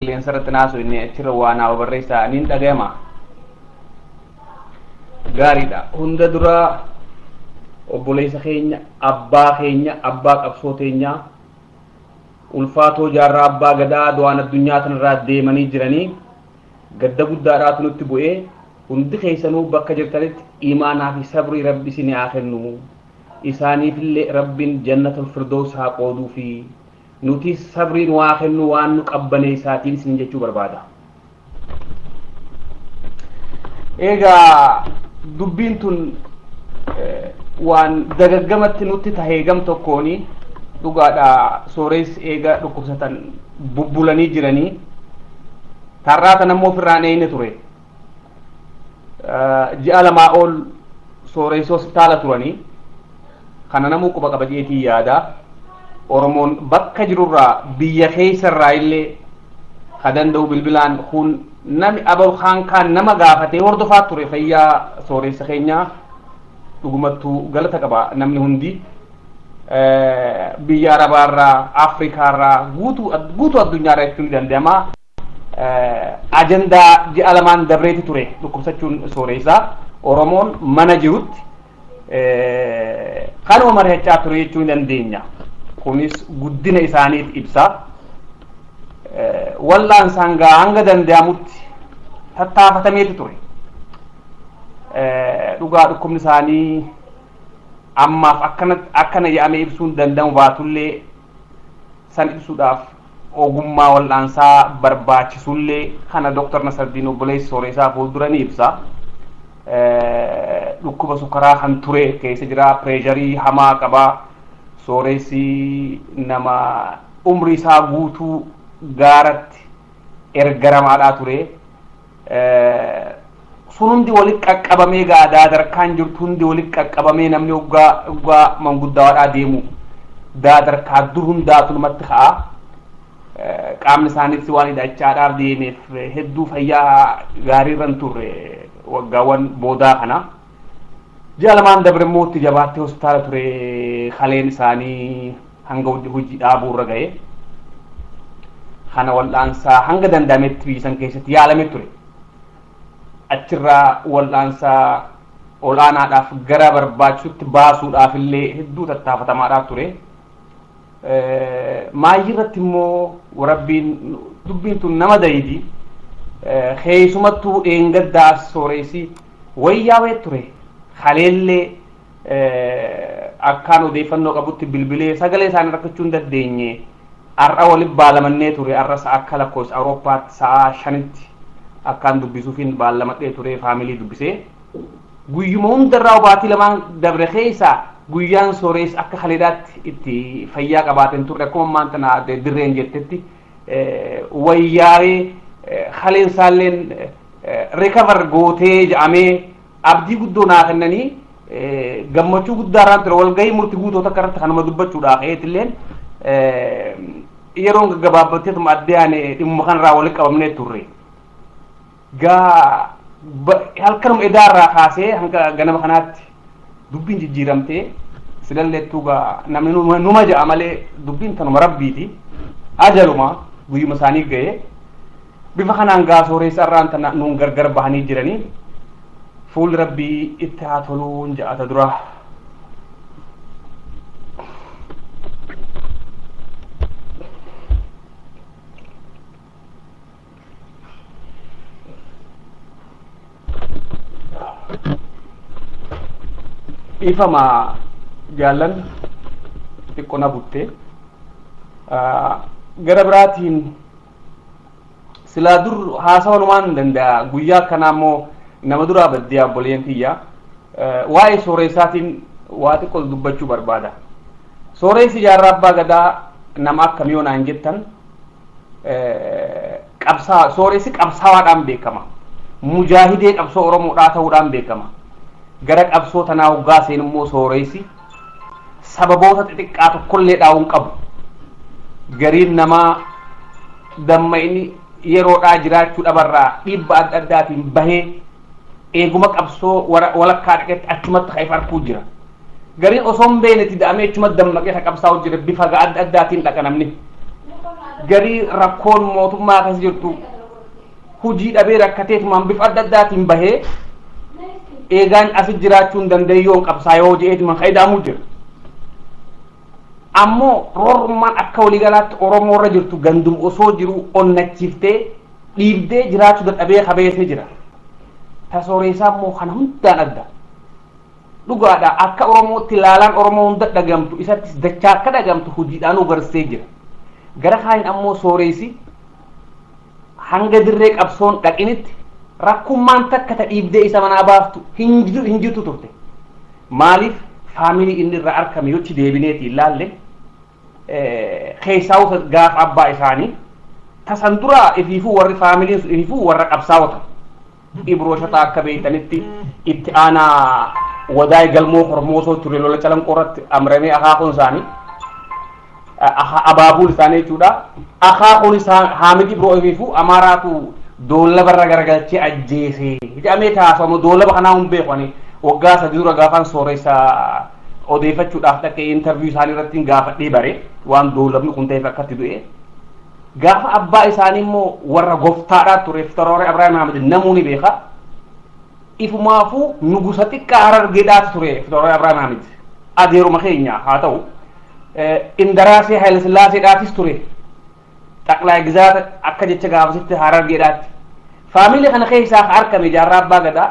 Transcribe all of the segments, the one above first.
Qilleensarratti naasuu inni achirra waan hawa barreessaa niin dhaga'ama. Gaariidha. Hunda dura obboleessa keenya, abbaa qabsoo teenyaa, ulfaatoo jaarraa abbaa gadaa du'aan addunyaa kanarraa deemanii jiranii gadda guddaadhaatu nutti bu'ee hundi keessanuu bakka jirtanitti iimaanaa fi sabrii rabbi isin haa kennu. Isaaniifillee rabbiin jannatul firdoos haa qooduu fi nuti sabriin waa kennu waan nu qabbanee isaatiin isin jechuu barbaada. Egaa dubbiin tun waan dagaggamatti nutti tahee gam tokkooni dhugaadha. Soorees eega dhukkubsatan bubbulanii jiranii tarraatan ammoo ofirraan eeyne ture. Ji'a lamaa ol Soorees hospitaala turanii kana namuu quba qaba jeetii yaada. Oromoon bakka jirurraa biyya keessarraa illee ka danda'u bilbilaan kun nami abal kaan nama gaafatee hordofaa ture fayyaa Sooreessa keenyaa dhugumattuu galata qaba namni hundi biyya Arabaarraa Afrikaarraa guutuu addunyaarraa jechuun danda'ama. Ajandaa ji'a lamaan dabreeti ture dhukkubsachuun Sooressaa Oromoon mana jirutti kanuma mari'achaa ture jechuun dandeenya. Kunis guddina isaaniif ibsa. Wallaan sangaa hanga danda'amutti tattaafatameeti ture. Dhugaa dhukkubni isaanii ammaaf akkana jedhamee ibsuun danda'amu baatullee san ibsuudhaaf ogummaa wal'aansaa barbaachisullee kana Dr. Nasardiin obboleessi Sooressaa fuuldura ni ibsa. Dhukkuba sukaraa kan ture keessa jira, pireesharii hamaa qaba. Sooressi nama umrii isaa guutuu gaaratti ergaramaadhaa ture. Sun hundi walitti qaqqabamee gaadaa darkaan jirtu hundi walitti qaqqabamee namni waggaa manguddaadhaa deemu daadarkaa dur hundaatu namatti ka'a. Qaamni isaaniitti waan hidhachaadhaaf deemeef hedduu fayyaa gaariirra turre waggaawwan boodaa kana. Ji'a lamaan dabre immoo itti jabaattee hospitaala ture. Kaleen isaanii hanga hojii dhaabuurra ga'e. Kana wal'aansaa hanga danda'ametti biyya san keessatti yaalame ture. Achirraa wal'aansaa olaanaadhaaf gara barbaachisutti baasuudhaaf illee hedduu tattaafatamaadhaaf ture. Maayirratti immoo rabbiin dubbiin tun nama dayidi. Keessumattuu dheengaddaa Sooressi wayyaa wayii ture. Haleellee akkaan odeeffannoo qabutti bilbilee sagalee isaanii rakkachuu hin dandeenye har'a waliin baalamannee ture. Har'a sa'a akka lakkoofsa Awurooppaatti sa'a 5tti akkaan dubbisuufiin baalamadhee ture faamilii dubbisee guyyuma hundarraa baatii lamaan dabre keessaa guyyaan Sooressi akka haleedhaatti itti fayyaa qabaateen turre akkuma maanta na dirreen jettetti wayyaaree haleen isaalleen rikavar gootee jedhamee abdii guddoo naa kennanii gammachuu guddaarraan ture. Walgahii murtii guutoota akkanatti kanuma dubbachuudhaaf eetilleen yeroon gaggabaabatteetuma addeyaane dhimma kanarraa walitti qabamnee turre. Gaa halkanuma edaarraa kaasee hanga ganama kanaatti dubbiin jijjiiramtee silalleettuu gaa namni numa ja'a malee dubbiin tanuma rabbiiti. Ajaluma guyyuma isaanii ga'ee bifa kanaan gaa Sooressi irraan tana nuun gargar bahanii jiranii. Fuul rabbii itti haa toluun ja'ata dura. Ifama jaallan xiqqona butte gara biraatiin silaa dur haasawanumaan danda'a. Guyyaa kanaa immoo nama duraa baddee obboleen tiyya waa'ee Sooressaatiin waa xiqqoo dubbachuu barbaada. Sooressi jaarraa abbaa gadaa nama akkamii yoonaan jettan Sooressi qabsaawaadhaan beekama. Mujaahidee qabsoo Oromoodhaa ta'uudhaan beekama. Gara qabsoo tanaa hoggaa seen immoo Sooressi sababoota xixiqqaa tokkollee dhaawuun qabu. Gariin namaa damma inni yeroodhaa jiraachuu dhabarraa dhibba adda addaatiin bahee eeguma qabsoo walakkaa dhaqetti achumatti ka'eef arkuu jira. Gariin osoo hin beeknetti da'amee achumatti dammaqee qabsaa'u jira bifa adda addaatiin dhaqa namni. garii rakkoon mootummaa keessa jirtu hujii dhabee rakkateetumaan bifa adda addaatiin bahee eegaan asit jiraachuu hin dandeenyoon qabsaa yoo je'eetumaan fayyadamuu jira. Ammoo roorummaan akka waliigalaatti Oromoo irra jirtu gandum osoo jiru onnachiiftee dhiibdee jiraachuu dadhabee qabees ni jira. Tasooreessaa immoo kana hundaan adda. Dhugaadha akka Oromootti ilaalaan Oromoo hunda dhagamtu isattis dachaa akka dhagamtu hojiidhaan ugarsee jira. Gara kaayin ammoo sooreessi hanga dirree qabsoon dhaqinitti rakkummaan takka ta dhiibdee isa manaa baaftu hin jirtu turte. Maaliif faamilii inni irraa argame yochi deebineeti ilaalle keessaa gaafa abbaa isaanii tasan dura ifiifuu warri faamiliin sun ifiifuu warra qabsaawota. Ibrooshataa akka beeytanitti itti aanaa wadaay galmoo hormoosoo ture lola calanqoorratti amramee akaakuun isaanii abaabuun isaanii jechuudha. Akaakuun isaan Haamid Ibroo ifiifuu Amaaraatu doollaba irra garagalchee ajjeesee jedhamee taasifamu doollaba kanaa hin beekani waggaa sadii dura gaafaan sooressa odeeffachuudhaaf dhaqee interview isaanii irratti gaafadhee bare waan doollabni kun ta'eef akkatti du'e. Gaafa abbaa isaanii immoo warra goftaadhaa ture Fitaroore Abrahaam Ahmed namuuni beeka. Ifumaafuu nugusa xiqqaa Harargeedhaati ture Fitaroore Abrahaam Ahmed adeeruma keenya haa ta'u Indaraasee Haayile Sillaaseedhaatis ture xaqlaa gizaata akka jecha gaafasitti Harargeedhaatti. Faamilii kana keessaa argame jaarraa abbaa gadaa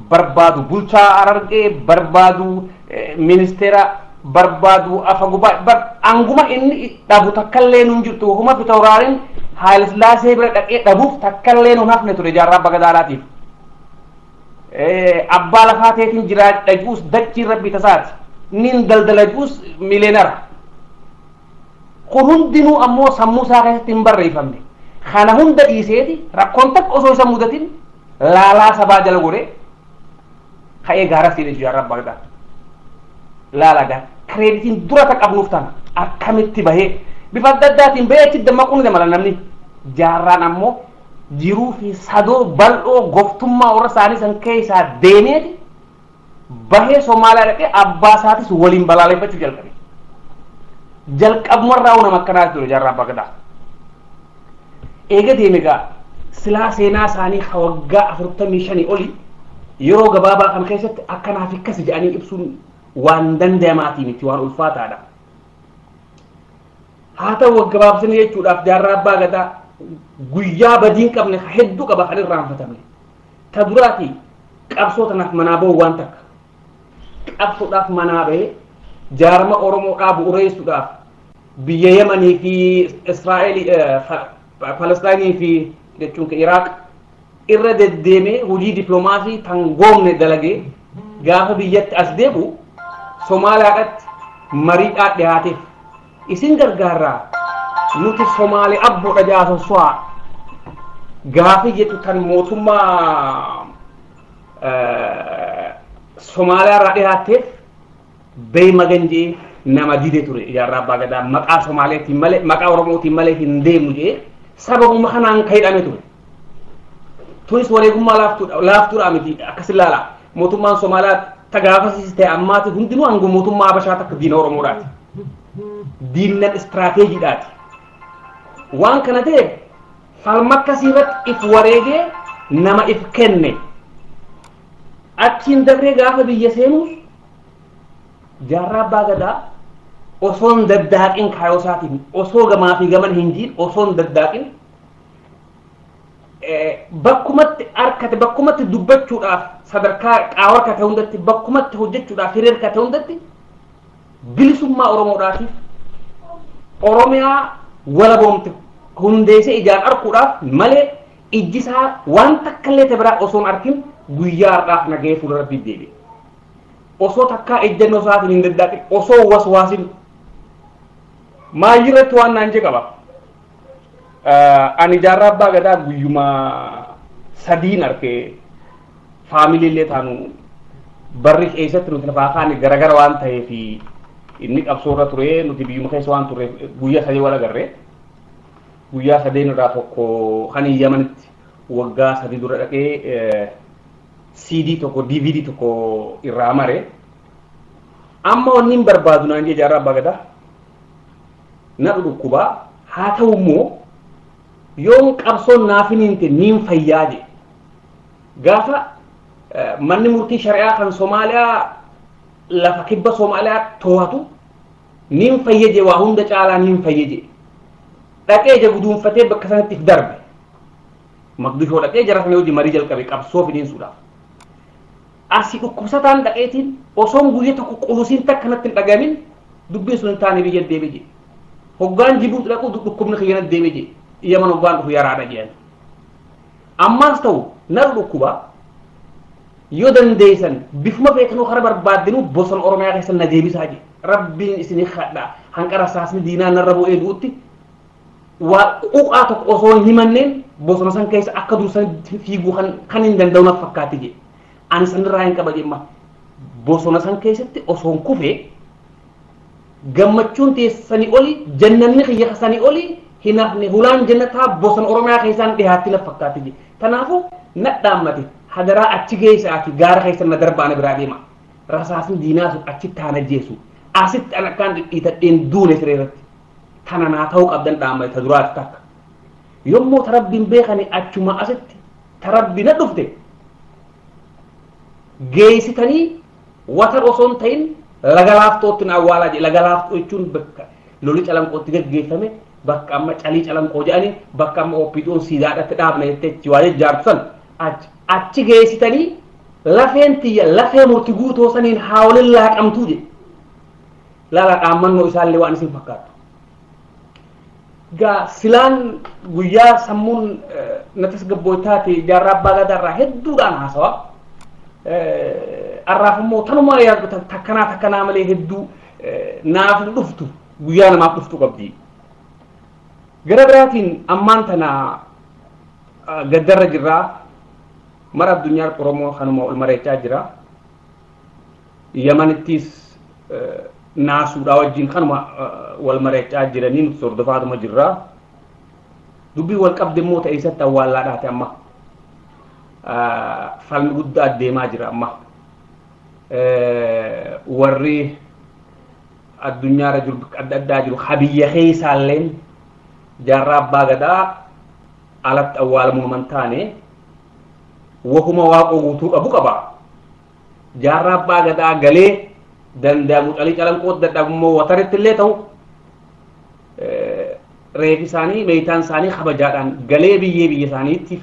barbaadu bulchaa Harargee barbaadu ministeera barbaadu afagubaa anguma inni dhabu takkallee nun jirtu huma Fitarooreen Haayile Sillaasee bira dhaqee dhabuuf takkallee nun hafne ture jaarraa abbaa gadaadhaatiif. Abbaa lafaa ta'eetiin jiraachuus dachii rabbi tasaati nin daldalachuus mileenara. Kun hundinuu ammoo sammuu isaa keessatti hin barreeffamne. Kana hunda dhiiseeti rakkoon takka osoo isa mudatin laalaa sabaa jala godhee ka'ee gaara seenee jaarraa abbaa gadaa. Laala gaa kireeditiin dura ta qabnuuf tana akkamitti bahee bifa adda addaatiin bahee achi dammaquu ni mala namni. Jaarraan ammoo jiruu fi sadoo bal'oo goftummaa warra isaanii san keessaa deemeeti bahee Somaaliyaa dhaqee abbaa isaatis waliin balaaleffachuu jalqabe. Jalqabumarraa nama akkanaati ture jaarraa abbaa gadaa. Eega deeme gaa silaa seenaa isaanii waggaa 45 oli yeroo gabaabaa kan keessatti akkanaaf akkas jedhanii ibsuun waan danda'amaatii miti waan ulfaataadha. Haa ta'u waggabaabsanii jechuudhaaf jaarraa abbaa gadaa guyyaa badiin qabne hedduu qaba kan irraanfatamne. Ta duraati qabsoo tanaaf manaa bahu waan takka. Qabsoodhaaf manaa bahee jaarma Oromoodhaa bu'uureessuudhaaf biyya Yemanii fi Israa'eel Palestaayinii fi jechuun Iraaq irra deddeemee hojii dippiloomaasii tan goomne dalagee gaafa biyyatti as deebi'u Somaaliyaadhaatti mariidhaa dhiyaateef isin gargaarraa nuti Somaalee abboodha jaasossu'aa gaafa jettu tan mootummaa Somaaliyaarraa dhiyaatteef beeyma ganjee nama dide ture jaarraa abbaa gadaa maqaa Somaaleetiin malee maqaa Oromootiin malee hin deemnu jee sababuma kanaan ka'idhame ture. Tunis wareegummaa laaftuudha miti akkas ilaala mootummaan Somaaliyaa tagaafasiis ta'e ammaati hundinuu hanga mootummaa Habashaa takka diina Oromoodhaati. Diinnan istiraateejiidhaati. Waan kana ta'eef falma akkasii irratti if wareegee nama if kenne achiin dabree gaafa biyya seenuus jaarraa abbaa gadaa osoo hin daddaaqin kaayoo isaatiin osoo gamaa fi gaman hin jiin osoo hin daddaaqin bakkumatti arkate bakkumatti dubbachuudhaaf sadarkaa qaawar kate hundatti bakkumatti hojjechuudhaaf hiriir kate hundatti bilisummaa Oromoodhaatiif Oromiyaa walaboomte hundeessee ijaan arkuudhaaf malee ijjisaa waan takkallee ta'e biraa osoo hin arkin guyyaa har'aaf nagahee fuula rabbii deebi'e. Osoo takkaa ejjennoo isaatiin hin daddaaqin osoo waswaasin maayirratti waan naan jee qaba. Ani jaarraa abbaa gadaa guyyuma sadiin argee faamiliillee taanu barri keessatti nuti lafaa kaanii garagara waan ta'eef inni qabsoorra ture nuti biyyuma keessa waan turre guyyaa sadii wal agarree guyyaa sadeen irraa tokko kan Yamanitti waggaa sadii dura dhaqee CD tokko DVD tokko irraa mare amma wanni hin barbaadu naan jee jaarraa abbaa gadaa na dhukkubaa هاتو مو يوم قبصون نافنين تنين فياجي قافا من مرتي شرعا خان سوماليا لفكبة سوماليا تواتو نين فياجي وهم دج على نين فياجي لكن جبدون فتى بكسرت في درب مقدوش ولا كي جرى فنيودي مريجل كبي كابسو في دين سودا أسيكو كوساتان دقيتين وصوم غويتو كقولوسين تكنت الأجامين دبي سلطاني بيجي دبيجي هوغان جيبوت لكو دكوم نخينا دبيجي يمن هوغان هو يرى رجال أما استو نرد كوبا يودن ديسن بفما بيكنو خربر بادنو بوسن أورميا كيسن نديبي ساجي ربي إسني خدا هنكرا ساسني دينا نربو إيدوتي وأوقاتك أصول نمنين بوسن سان كيس أكدو سان فيغو خنين دن دونا فكاتي أنا سنراين كباجي ما بوسن سان كيس أصول كوفي gammachuun teessanii oli jannanni xiyya xasanii oli hinafne hulaan jannataa bosan oromiyaa keessaan dhiyaatti na fakkaate je tanaafu nadhaammate hadaraa achi geessaati gaara keessa na darbaana biraa deema rasaasin diinaa sun achi taana jeesu asitti an akkaan dhidhiitadheen duune sireerratti tana naa ta'uu qabdan dhaammate ta duraati takka yommuu tarabbiin beekani achuma asitti tarabbi na dhufte geessitanii watar osoon ta'in lagalaftootti na awwaalaa je lagalaftoo jechuun bakka loli calanqootti gaggeeffame bakka amma calii calanqoo jedhani bakka amma oppiitoon siidaadhatti dhaabna jetteechi waa jejjaartu san achi geessitanii lafeen tiyya lafee murti guutoo saniin haawolin laaqamtuu je laala dhaammannoo isaallee waan isin fakkaatu gaa silaan guyyaa sammuun na tasgabbootaate jaarraa abbaa gadaarraa hedduudhaan haasawaa arrafammoo tanuma yaadu takkanaa malee hedduu naaf dhuftu guyyaa namaaf dhuftu qabdi gara biraatiin ammaan tana gaddarra jirraa mara addunyaa oromoo kanuma ol mareechaa jira yamanittis naasuudhaa wajjin kanuma wal mareechaa jiranii nuti sordofaatuma jirraa dubbii wal qabde immoo ta'eessatti awwaallaadhaate amma falmi guddaa adeemaa jira amma warri addunyaarra jiru adda addaa jiru habiyya keessaalleen jaarraa abbaa gadaa alatti awwaalamuu man taane wahuma waaqoo guutuu qabu qaba jaarraa abbaa gadaa galee danda'amu calii calanqoo dadhabummoo wataritti illee ta'u reefi isaanii meeyitaan isaanii kabajaadhaan galee biyya isaaniitiif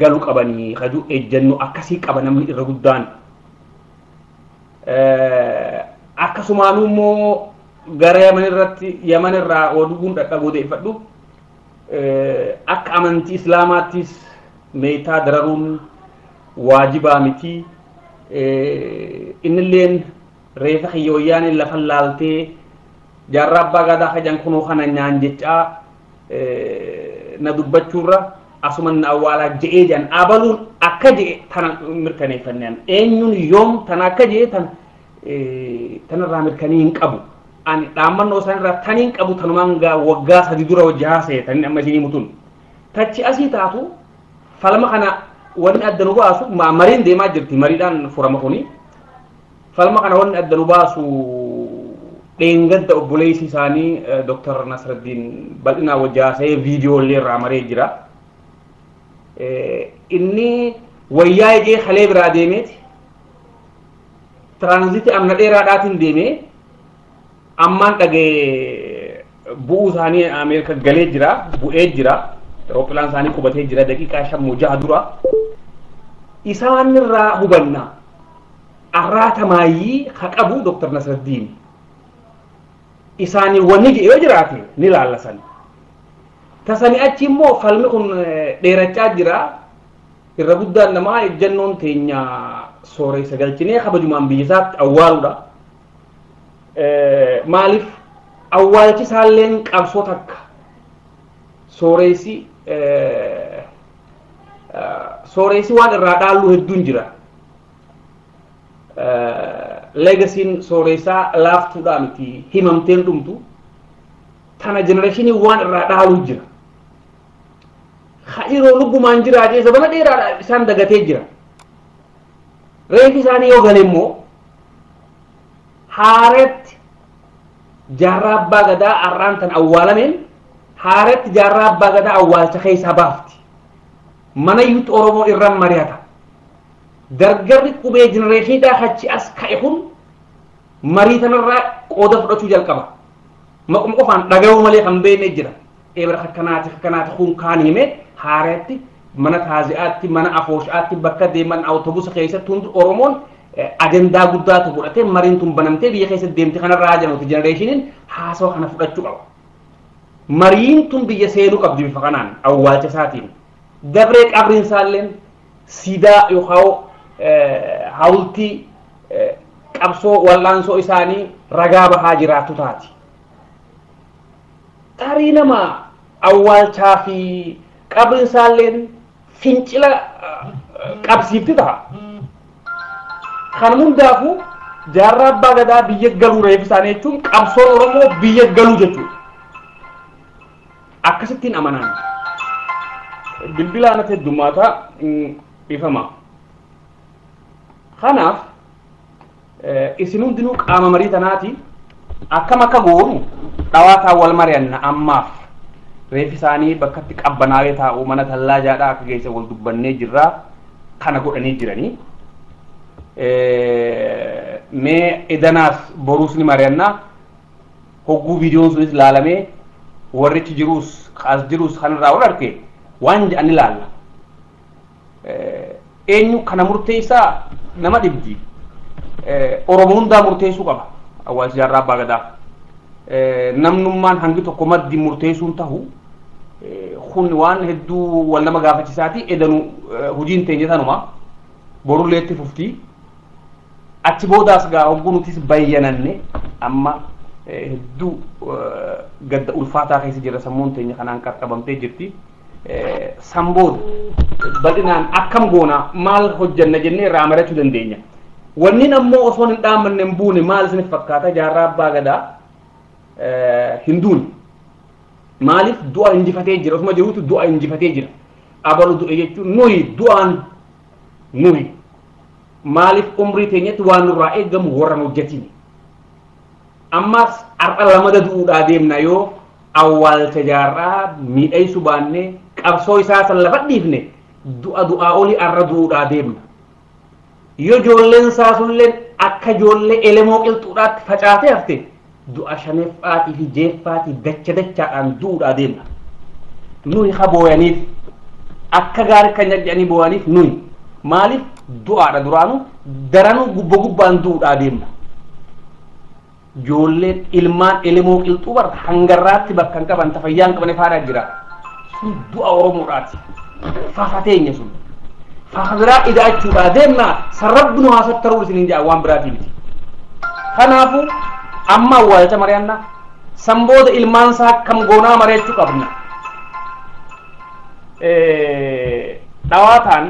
galu qabanii haju ejjennu akkasii qaba namni irra guddaan akkasumaanuu immoo gara yaman irraa oduun dhadhabuu deeffadhu akka amantii islaamaattis meeyitaa dararuun waajibaa miti innilleen reefa kiyyooyyaan lafan laaltee jaarraa abbaa gadaa kajan kunoo kana nyaan jechaa na dubbachuurra asuman awwaalaa je'ee jedhan abaluun akka je'e tana mirkaneeffanneen eenyuun yoom tana akka je'e tanarraa mirkanii hin qabu ani dhaammannoo isaanirraa tanii hin qabu tanumaan gaa waggaa sadi dura hojjaa seetanii amma isinii mutun tachi asii taatu falma kana wanni adda nu baasu mariin deemaa jirti mariidhaan furama kuni falma kana wanni adda nu baasu dheengadda obboleessi isaanii Dr. Nasruddin bal'inaa wajjaasee viidiyoolee irraa maree jira inni wayyaa ijee halee biraa deemeeti tiraanzitii amna dheeraadhaatiin deemee ammaan dhagee bu'uu isaanii Ameerika galee jira bu'ee jira Rooppilaan isaanii qubatee jira daqiiqaa 5 dura isaan irraa hubanna arraata maayii haqabu Dr. Nasruddin isaanii wanni jedhee jiraate ni laallasan tasani achi immoo falmi kun dheerachaa jira irra guddaan namaa ejjennoon teenya sooressa galchinee kabajumaan biyyisaatti awwaaluudha maaliif awwaalchi isaalleen qabsoo takka sooressi waan irraa dhaallu hedduun jira legasiin sooressaa laaftuudhaa miti himamteen dhumtu tana genereeshinii waan irraa dhaaluu jira yeroo lubbumaan jiraatee sabana dheeraadha isaan dagatee jira reefi isaanii yoo gale immoo haaretti جرب بغدا أرانتن أولا من حارت جرب بغدا أول تخيس هبافتي من يوت أورمو إرم مريتا درجر كوبي جنريشن دا خدش أس كايخون مريتنا الرا قودة فرطو جالكما مقوم قفان رجعوا ملي خمبي نجرا إبرة خكنات خون كاني مه حارتي من تازياتي من أفوشاتي بكدي من أوتوبوس خيسة توند أورمون أجندة قدرات تقولته مرين توم بنمته بيه خيسة ديمتي خنا راجع نوت جنريشنين حاسوا خنا فرطو أو مرين توم بيه سيرو قبضي بفقنان أول جساتين دبرك أبرين سالين سيدا يخاو هاولتي قبصو واللانسو إساني رقابة حاجراتو تاتي تارينا ما أول شافي قبل سالين فينشلا قبسيبتي تها خانمون دافو جرب بغدا بيجلو ريفساني تون قبصو ورمو بيجلو جتو أكستين أمانان بالبلا أنا تدوماتا بفما خناف إسنون دينو قام مريتناتي أكما كغورو دواتا والمريان أماف ريفساني بكتك أبناوي تاو من تلاجا دا كجيسة والدبني جرا خانا قرأني جراني مي إدناس بروسني مريانا هقو فيديون سويس لالمي ورّيت جروس خاص جروس خان راول أركي وانج أني لالا إنيو خانا مرتيسا نما دبجي أورومون دا مرتيسو قبا أول جرّا باغدا نمنمان هنگي تو كومات دي مرتيسون تاهو خون وان هدو ولا ما غافتي ساتي إدنو هجين تنجتانو ما بورو ليتي ففتي أتبوداس غا هنگونو تيس بياناني أما هدو قد ألفاتا خيسي جرى سمون تنجي خانان كاركبام تجرتي سامبود بدنان أكام غونا مال حجن نجني رامرة تدندينيا ونين أمو أصوان الدامن نمبوني مال سنفكاتا جاراب باغدا هندون مالف دعاء انجفتي جرا اسمه جروت دعاء انجفتي جرا أبلو دعاء يجتو نوي دعاء نوي مالف عمري تنيت وان رأي جم ورانو جتيني أما أرقل لما دعو داديم نايو أول تجارة مي أي سبانة كابسوي ساسا لفت ديفني دعاء أولي أردو داديم يو جولن ساسولن أكا جولن إلموك التورات فجاتي أفتي دعاء شنفاتي في جيفاتي دچا أن دور أديمنا نوي خبوانيف أكغار كنجد يعني بوانيف نوي مالف دعاء درانو درانو غبغب أن دور أديمنا جولت إلمان إلموك التوبر هنگرات بكان كبان تفيان كبان فارا جرا سن دعاء ورموراتي فافتين يسون فخذرا إذا أجتوا أديمنا سربنو هاسا ترول سنين جاء وان براتي بتي خنافو أما والتا مريانا سمبود إلمان سا كم غونا مريچو قبنا دواتان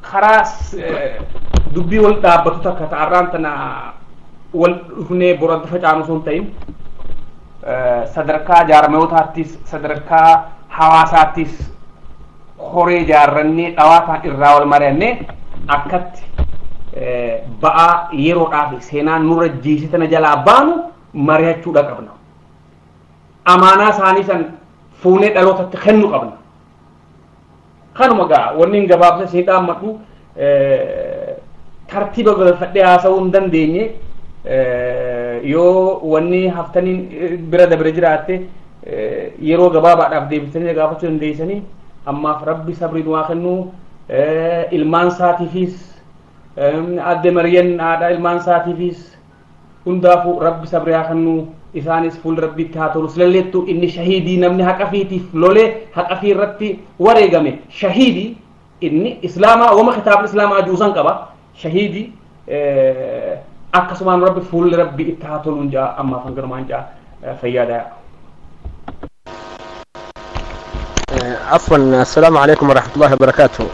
خراس دبي والتا بطوتا كتعرانتنا والهنه برد فجانو سنتين صدركا جارميوتاتيس صدركا حواساتيس خوري جارني دواتان إراول مرياني أكت ba'a yeroodhaaf seenaan nurra jiisitana jalaa baanu mari'achuudha qabna. Amaanaa isaanii san fuunee dhalootatti kennu qabna. Kanuma gaa wanni hin gabaabsa ishee dhaammadhu tartiiba galfadhee haasa'uu hin dandeenye yoo wanni haftaniin bira dabre jiraatte yeroo gabaabaadhaaf deebisanii gaafachuu dandeessanii ammaaf rabbi sabrii waa kennu ilmaan isaatiifis أدي مريم هذا إلمان ساتيفيس هندافو رب صبريا خنو إسانيس فول ربي تهاتو رسللتو إني شهيدي نمني حق أفيتي فلولي حق أفير رتي وريقامي شهيدي إني إسلاما وما خطاب الإسلام أجوزان كبا شهيدي أكسمان ربي فول ربي تهاتو لنجا أما فنقر مانجا فيادا عفوا السلام عليكم ورحمة الله وبركاته.